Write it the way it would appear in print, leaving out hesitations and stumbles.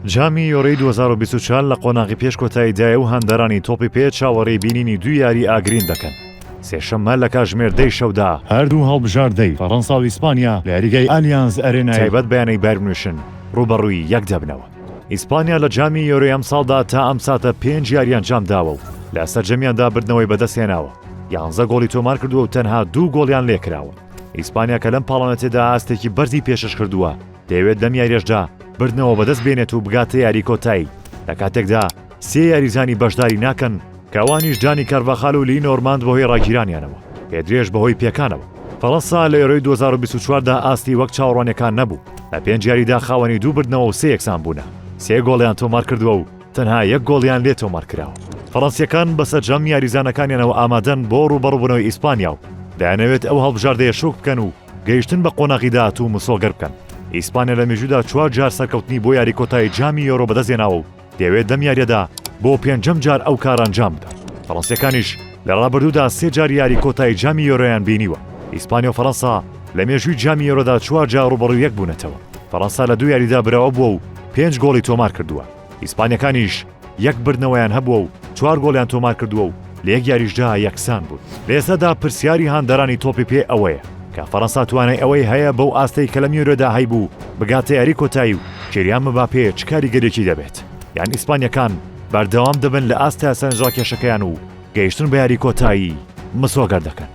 جامی یۆرەی 2024 لە قۆناغی پێش کۆتاییدایە و هەندەرانی تۆپی پێ چاوەڕێی بینینی دوو یاری ئاگرین دەکەن. سێشەممە لە کاتژمێر 10 شەودا هەردوو هەڵبژاردەی فەڕەنسا و ئیسپانیا لە یاریگای ئالیانز ئەرێنای تایبەت بەیانەی بایرن ڕوبەڕووی یەک دەبنەوە. ئیسپانیا لە جامی یۆرەی ئەم ساڵدا تا ئەم ساتە 5 یاریان جام داوە و لە سەرجەمیاندا بردنەوەی بەدەستهێناوە. 11 گۆڵی تۆمار کردووە و تەنها 2 گۆڵیان لێکراوە. ئیسپانیا کە لەم پاڵەنەتێدا ئاستێکی بەرزی پێشش کردووە دەیەوێت لەم یاریەشدا بردنەوە بەدەست بێنێت و بگاتە یاری کۆتایی لە کاتێکدا 3 یاریزانی بەشداری ناکەن کە ئەوانیش دانی کارڤاخال و لی نۆرماند بەهۆی ڕاگیرانیانەوە پێدرێژ بەهۆی پێکانەوە. فەڕەنسا لە یۆرەی 2024دا ئاستی وەک چاوەڕوانیەکان نەبوو. لە 5 یاریدا خاوەنی 2 بردنەوە و 3 یەکسان بوونە. 3 گۆڵیان تۆمار کردووە و تەنها 1 گۆڵیان لێ تۆمار کراوە. فەڕەنسیەکان بەسەر جەم یاریزانەکانیانەوە ئامادەن بۆ ڕوبەڕووبوونەوەی ئیسپانیا و دەیانەوێت ئەو هەڵبژاردەیە شوک بکەن و گەیشتن بە قۆناغی داهات و مسۆگەر بکەن. ئیسپانیا لە مێژوودا 4 جار سەرکەوتنی بۆ یاری کۆتایی جامی یۆرۆ بەدەستهێناوە و دەیەوێت لەم یاریەدا بۆ 5ەم جار ئەو کار ئەنجام بدات. فەڕەنسیەکانیش لە ڕابردوودا 3 جار یاری کۆتایی جامی یۆرۆیان بینیوە. ئیسپانیا و فەڕەنسا لە مێژووی جامی یۆرۆدا 4 جار ڕوبەڕووی یەک بوونەتەوە. فەڕەنسا لە 2 یاریدا براوە بووە و 5 گۆڵی تۆمار کردووە. ئیسپانیەکانیش 1 بردنەوەیان هەبووە و 4 گۆڵیان تۆمار کردووە و لە 1 یاریشدا یەکسان بوون. لە ئێستادا پرسیاری هاندەرانی تۆپی پێ ئەوەیە کە فەڕەنسا توانای ئەوەی هەیە بەو ئاستەی کە لەم یۆرۆدا هەیبوو بگاتە یاری کۆتایی و کێریان مباپێ چ کاریگەرێکی دەبێت یان ئیسپانیەکان بەردەوام دەبن لە ئاستە سەرنجڕاکێشەکەیان و گەیشتن بە یاری کۆتایی مسۆگەر دەکەن.